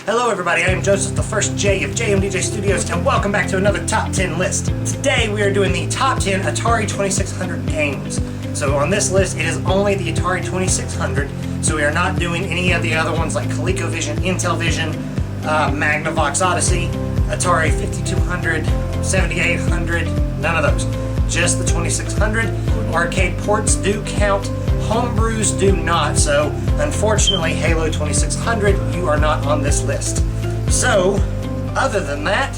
Hello everybody, I am Joseph, the first J of JMDJ Studios, and welcome back to another Top 10 list. Today we are doing the Top 10 Atari 2600 games. So on this list, it is only the Atari 2600, so we are not doing any of the other ones like ColecoVision, Intellivision, Magnavox Odyssey, Atari 5200, 7800, none of those. Just the 2600. Arcade ports do count, homebrews do not, so unfortunately Halo 2600, you are not on this list. So, other than that,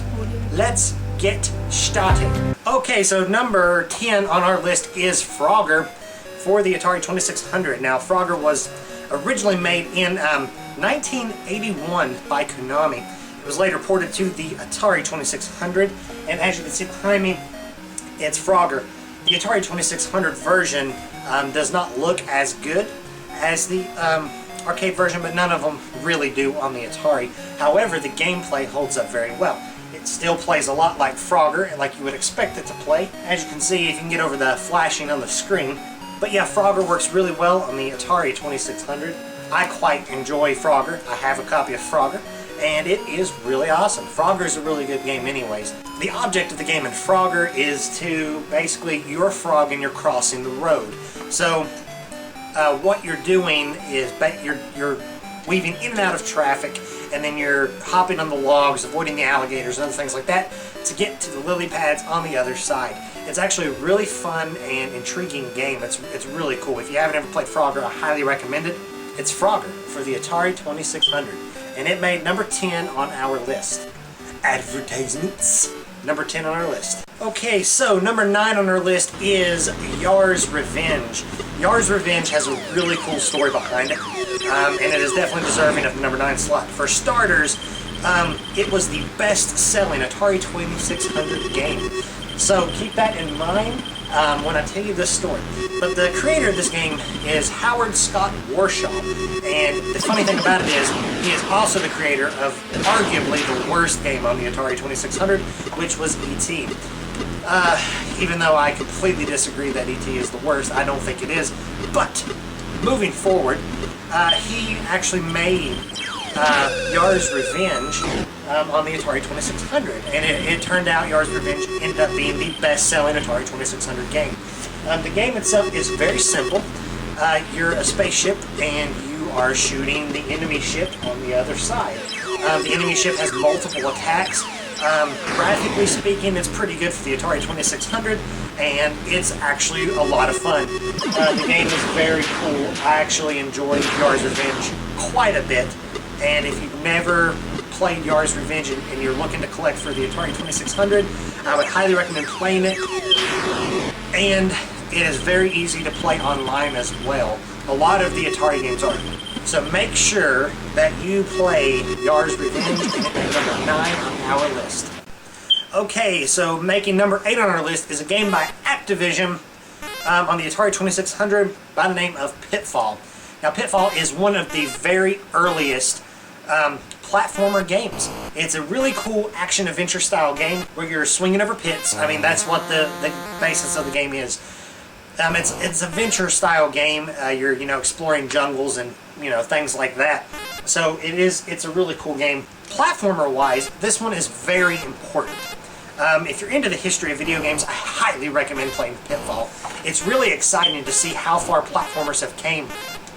let's get started. Okay, so number 10 on our list is Frogger for the Atari 2600. Now, Frogger was originally made in 1981 by Konami. It was later ported to the Atari 2600, and as you can see behind me, it's Frogger. The Atari 2600 version does not look as good as the arcade version, but none of them really do on the Atari. However, the gameplay holds up very well. It still plays a lot like Frogger, like you would expect it to play. As you can see, if you can get over the flashing on the screen. But yeah, Frogger works really well on the Atari 2600. I quite enjoy Frogger. I have a copy of Frogger, and it is really awesome. Frogger is a really good game anyways. The object of the game in Frogger is to, basically, you're a frog and you're crossing the road. So, what you're doing is you're weaving in and out of traffic, and then you're hopping on the logs, avoiding the alligators and other things like that to get to the lily pads on the other side. It's actually a really fun and intriguing game. It's really cool. If you haven't ever played Frogger, I highly recommend it. It's Frogger for the Atari 2600, and it made number 10 on our list. Advertisements. Number 10 on our list. Okay, so number 9 on our list is Yar's Revenge. Yar's Revenge has a really cool story behind it, and it is definitely deserving of the number 9 slot. For starters, it was the best-selling Atari 2600 game. So keep that in mind when I tell you this story. But the creator of this game is Howard Scott Warshaw, and the funny thing about it is he is also the creator of arguably the worst game on the Atari 2600, which was E.T. Even though I completely disagree that E.T. is the worst, I don't think it is. But moving forward, he actually made Yar's Revenge on the Atari 2600, and it turned out Yar's Revenge ended up being the best-selling Atari 2600 game. The game itself is very simple. You're a spaceship and you are shooting the enemy ship on the other side. The enemy ship has multiple attacks. Graphically speaking, it's pretty good for the Atari 2600, and it's actually a lot of fun. The game is very cool. I actually enjoyed Yar's Revenge quite a bit, and if you've never played Yar's Revenge and you're looking to collect for the Atari 2600, I would highly recommend playing it. And it is very easy to play online as well. A lot of the Atari games are. So make sure that you play Yar's Revenge, and it is number 9 on our list. Okay, so making number 8 on our list is a game by Activision on the Atari 2600 by the name of Pitfall. Now, Pitfall is one of the very earliest platformer games. It's a really cool action-adventure style game where you're swinging over pits. I mean, that's what the basis of the game is. It's a adventure style game. You're exploring jungles and things like that. So it's a really cool game. Platformer wise, this one is very important. If you're into the history of video games, I highly recommend playing Pitfall. It's really exciting to see how far platformers have came,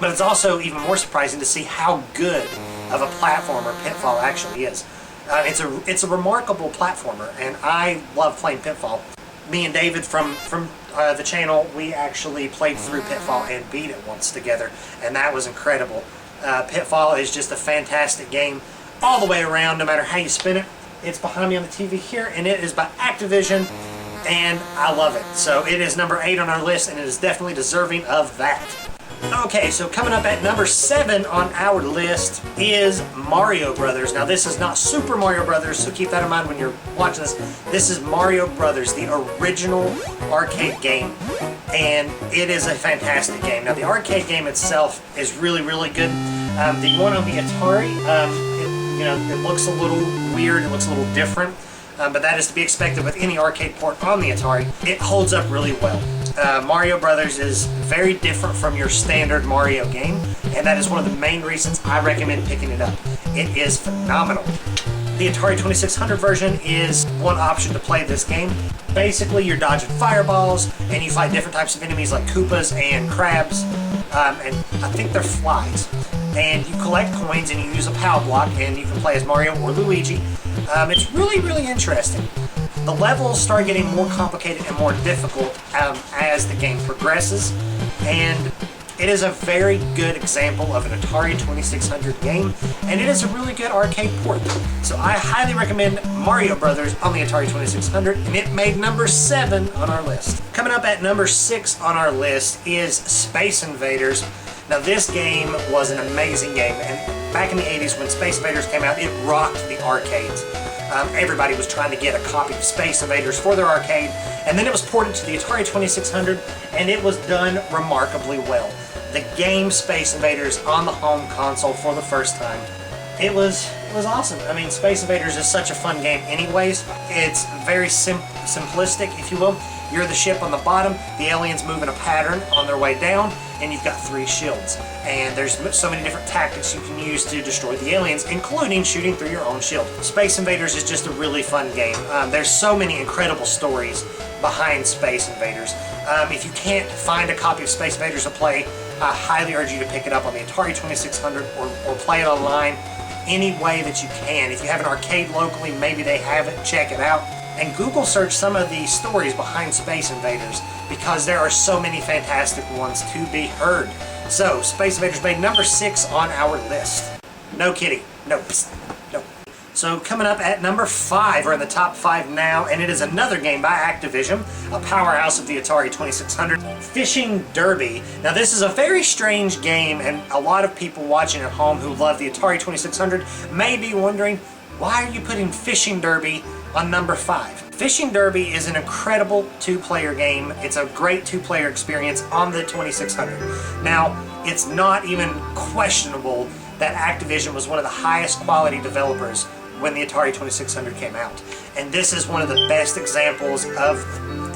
but it's also even more surprising to see how good of a platformer Pitfall actually is. It's a remarkable platformer, and I love playing Pitfall. Me and David from the channel, we actually played through Pitfall and beat it once together, and that was incredible. Pitfall is just a fantastic game all the way around, no matter how you spin it. It's behind me on the TV here, and it is by Activision, and I love it. So it is number 8 on our list, and it is definitely deserving of that. Okay, so coming up at number 7 on our list is Mario Brothers. Now, this is not Super Mario Brothers, so keep that in mind when you're watching this. This is Mario Brothers, the original arcade game, and it is a fantastic game. Now, the arcade game itself is really, really good. The one on the Atari, it looks a little weird. It looks a little different. but that is to be expected with any arcade port on the Atari. It holds up really well. Mario Brothers is very different from your standard Mario game, and that is one of the main reasons I recommend picking it up. It is phenomenal. The Atari 2600 version is one option to play this game. Basically, you're dodging fireballs, and you fight different types of enemies like Koopas and crabs, and I think they're flies. And you collect coins, and you use a POW block, and you can play as Mario or Luigi. It's really, really interesting. The levels start getting more complicated and more difficult as the game progresses, and it is a very good example of an Atari 2600 game, and it is a really good arcade port. So I highly recommend Mario Brothers on the Atari 2600, and it made number 7 on our list. Coming up at number 6 on our list is Space Invaders. Now this game was an amazing game, and back in the 80s when Space Invaders came out, it rocked the arcades. Everybody was trying to get a copy of Space Invaders for their arcade, and then it was ported to the Atari 2600, and it was done remarkably well. The game Space Invaders on the home console for the first time. It was awesome. I mean, Space Invaders is such a fun game anyways. It's very simplistic, if you will. You're the ship on the bottom, the aliens move in a pattern on their way down, and you've got 3 shields. And there's so many different tactics you can use to destroy the aliens, including shooting through your own shield. Space Invaders is just a really fun game. There's so many incredible stories behind Space Invaders. If you can't find a copy of Space Invaders to play, I highly urge you to pick it up on the Atari 2600 or play it online any way that you can. If you have an arcade locally, maybe they have it, check it out. And Google search some of the stories behind Space Invaders, because there are so many fantastic ones to be heard. So, Space Invaders made number 6 on our list. No kidding. No. So coming up at number 5, or in the top 5 now, and it is another game by Activision, a powerhouse of the Atari 2600, Fishing Derby. Now this is a very strange game, and a lot of people watching at home who love the Atari 2600 may be wondering, why are you putting Fishing Derby on number 5? Fishing Derby is an incredible 2-player game. It's a great 2-player experience on the 2600. Now, it's not even questionable that Activision was one of the highest quality developers when the Atari 2600 came out. And this is one of the best examples of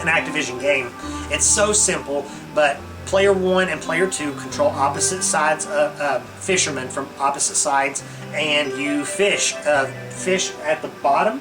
an Activision game. It's so simple, but player 1 and player 2 control opposite sides of fishermen from opposite sides, and you fish. Fish at the bottom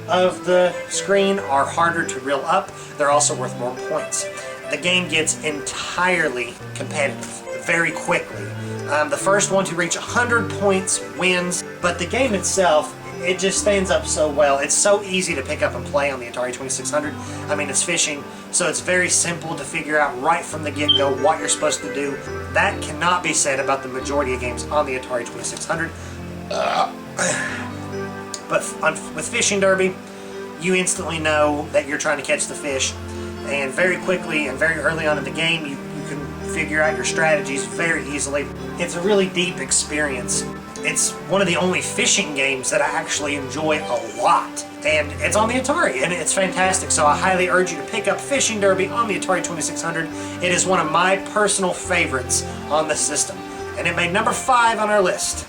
of the screen are harder to reel up. They're also worth more points. The game gets entirely competitive very quickly. The first one to reach 100 points wins, but the game itself, it just stands up so well. It's so easy to pick up and play on the Atari 2600. I mean, it's fishing, so it's very simple to figure out right from the get-go what you're supposed to do. That cannot be said about the majority of games on the Atari 2600. But with Fishing Derby, you instantly know that you're trying to catch the fish, and very quickly and very early on in the game, you can figure out your strategies very easily. It's a really deep experience. It's one of the only fishing games that I actually enjoy a lot, and it's on the Atari, and it's fantastic. So I highly urge you to pick up Fishing Derby on the Atari 2600. It is one of my personal favorites on the system, and it made number 5 on our list.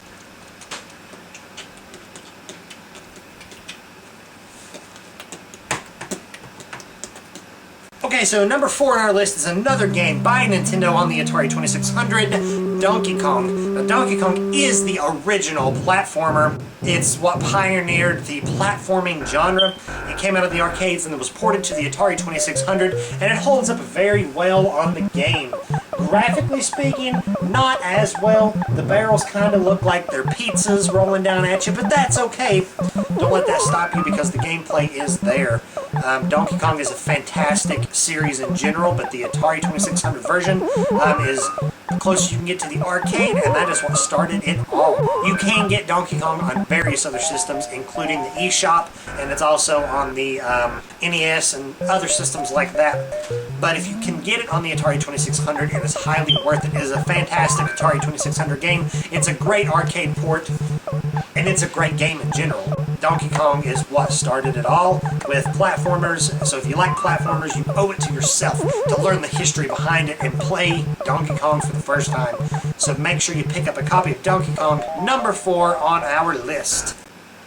Okay, so number 4 on our list is another game by Nintendo on the Atari 2600, Donkey Kong. Now, Donkey Kong is the original platformer. It's what pioneered the platforming genre. It came out of the arcades and it was ported to the Atari 2600, and it holds up very well on the game. Graphically speaking, not as well. The barrels kind of look like they're pizzas rolling down at you, but that's okay. Don't let that stop you, because the gameplay is there. Donkey Kong is a fantastic series in general, but the Atari 2600 version is the closest you can get to the arcade, and that is what started it all. You can get Donkey Kong on various other systems, including the eShop, and it's also on the NES and other systems like that. But if you can get it on the Atari 2600, it is highly worth it. It is a fantastic Atari 2600 game. It's a great arcade port, and it's a great game in general. Donkey Kong is what started it all with platformers, so if you like platformers, you owe it to yourself to learn the history behind it and play Donkey Kong for the first time. So make sure you pick up a copy of Donkey Kong, number 4 on our list.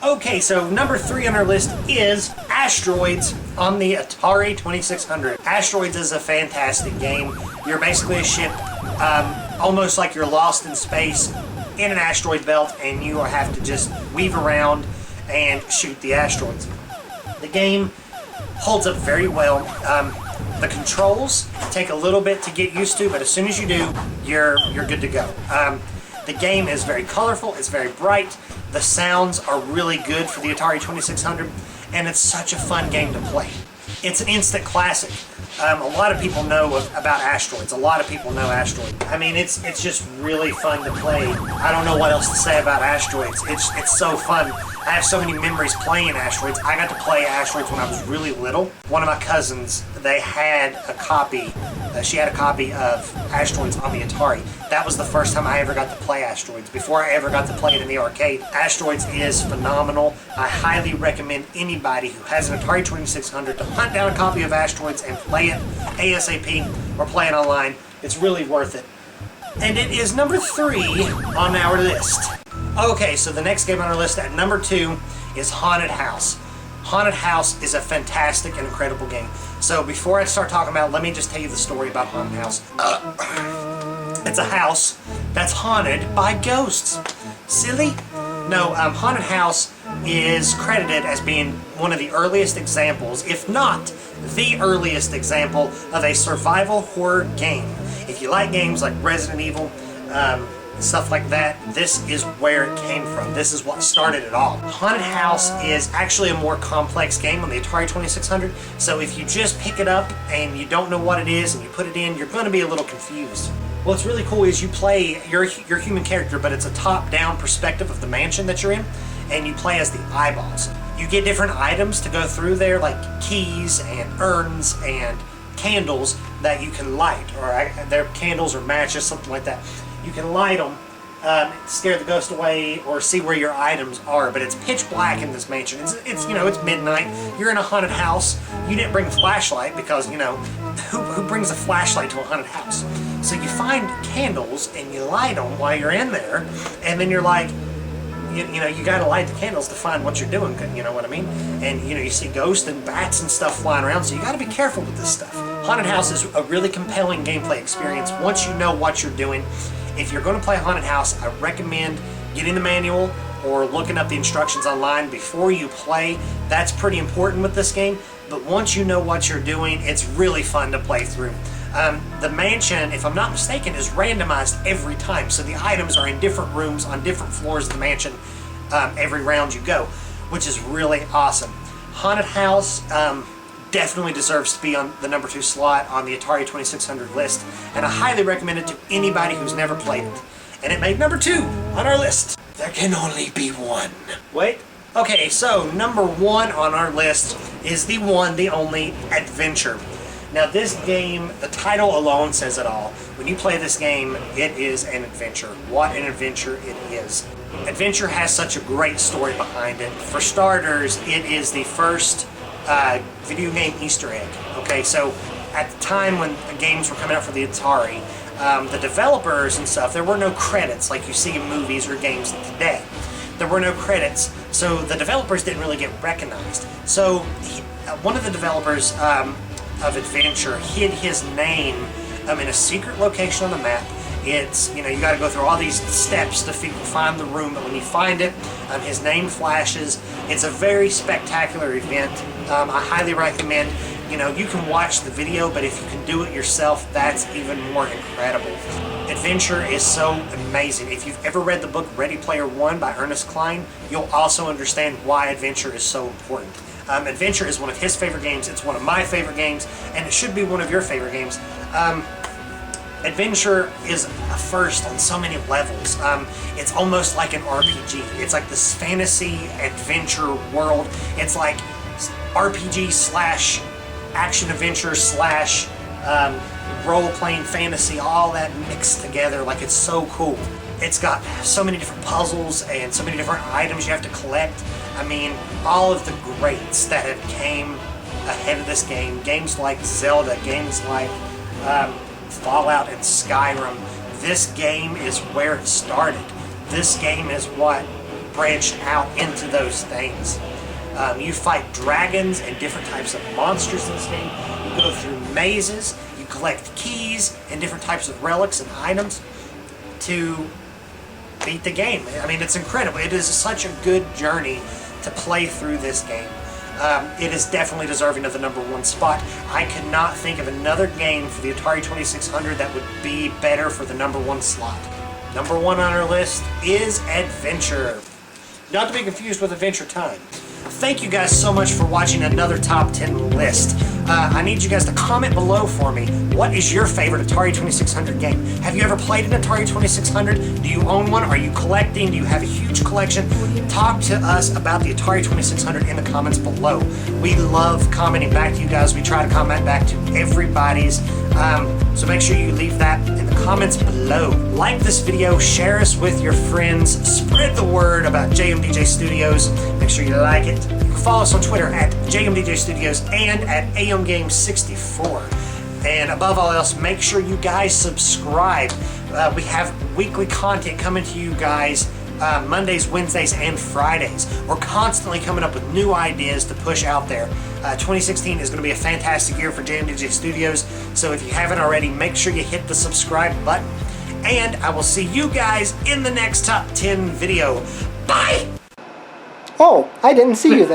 Okay, so number 3 on our list is Asteroids on the Atari 2600. Asteroids is a fantastic game. You're basically a ship, almost like you're lost in space in an asteroid belt, and you have to just weave around and shoot the asteroids. The game holds up very well. The controls take a little bit to get used to, but as soon as you do, you're good to go. The game is very colorful, it's very bright, the sounds are really good for the Atari 2600, and it's such a fun game to play. It's an instant classic. A lot of people know about Asteroids. A lot of people know Asteroids. I mean, it's just really fun to play. I don't know what else to say about Asteroids. It's so fun. I have so many memories playing Asteroids. I got to play Asteroids when I was really little. One of my cousins, they had a copy. She had a copy of Asteroids on the Atari. That was the first time I ever got to play Asteroids. Before I ever got to play it in the arcade. Asteroids is phenomenal. I highly recommend anybody who has an Atari 2600 to hunt down a copy of Asteroids and play it ASAP or play it online. It's really worth it. And it is number 3 on our list. Okay, so the next game on our list at number 2 is Haunted House. Haunted House is a fantastic and incredible game. So before I start talking about it, let me just tell you the story about Haunted House. It's a house that's haunted by ghosts. Silly? No, Haunted House is credited as being one of the earliest examples, if not the earliest example, of a survival horror game. If you like games like Resident Evil, stuff like that, this is where it came from. This is what started it all. Haunted House is actually a more complex game on the Atari 2600, so if you just pick it up and you don't know what it is and you put it in, you're going to be a little confused. What's really cool is you play your human character, but it's a top-down perspective of the mansion that you're in, and you play as the eyeballs. You get different items to go through there, like keys and urns and candles that you can light, or they're candles or matches, something like that. You can light them, scare the ghost away, or see where your items are. But it's pitch black in this mansion. It's midnight. You're in a haunted house. You didn't bring a flashlight because who brings a flashlight to a haunted house? So you find candles and you light them while you're in there, and then you're like, you got to light the candles to find what you're doing. You know what I mean? And you see ghosts and bats and stuff flying around. So you got to be careful with this stuff. Haunted House is a really compelling gameplay experience once you know what you're doing. If you're going to play Haunted House, I recommend getting the manual or looking up the instructions online before you play. That's pretty important with this game, but once you know what you're doing, it's really fun to play through. The mansion, if I'm not mistaken, is randomized every time, so the items are in different rooms on different floors of the mansion every round you go, which is really awesome. Haunted House definitely deserves to be on the number 2 slot on the Atari 2600 list, and I highly recommend it to anybody who's never played it. And it made number 2 on our list. There can only be one. Wait. Okay, so number 1 on our list is the one, the only, Adventure. Now this game, the title alone says it all. When you play this game, it is an adventure. What an adventure it is. Adventure has such a great story behind it. For starters, it is the first video game Easter egg. Okay, so at the time when the games were coming out for the Atari, the developers and stuff, there were no credits like you see in movies or games today. There were no credits, so the developers didn't really get recognized. So one of the developers of Adventure hid his name in a secret location on the map. It's, you got to go through all these steps to find the room, but when you find it, his name flashes. It's a very spectacular event. I highly recommend, you can watch the video, but if you can do it yourself, that's even more incredible. Adventure is so amazing. If you've ever read the book Ready Player One by Ernest Cline, you'll also understand why Adventure is so important. Adventure is one of his favorite games, it's one of my favorite games, and it should be one of your favorite games. Adventure is a first on so many levels. It's almost like an RPG. It's like this fantasy adventure world. It's like RPG slash action adventure slash role-playing fantasy, all that mixed together. Like, it's so cool. It's got so many different puzzles and so many different items you have to collect. I mean, all of the greats that have came ahead of this game, games like Zelda, games like Fallout and Skyrim, this game is where it started. This game is what branched out into those things. You fight dragons and different types of monsters in this game. You go through mazes, you collect keys and different types of relics and items to beat the game. I mean, it's incredible. It is such a good journey to play through this game. It is definitely deserving of the #1 spot. I could not think of another game for the Atari 2600 that would be better for the #1 slot. #1 on our list is Adventure. Not to be confused with Adventure Time. Thank you guys so much for watching another top 10 list. I need you guys to comment below for me. What is your favorite Atari 2600 game? Have you ever played an Atari 2600? Do you own one? Are you collecting? Do you have a huge collection? Talk to us about the Atari 2600 in the comments below. We love commenting back to you guys. We try to comment back to everybody's. So make sure you leave that in the comments below. Like this video, share us with your friends, spread the word about JMDJ Studios. Make sure you like it. You can follow us on Twitter at JMDJ Studios and at AMGame64. And above all else, make sure you guys subscribe. We have weekly content coming to you guys Mondays, Wednesdays, and Fridays. We're constantly coming up with new ideas to push out there. 2016 is going to be a fantastic year for JMDJ Studios, so if you haven't already, make sure you hit the subscribe button. And I will see you guys in the next Top 10 video. Bye! Oh, I didn't see you then.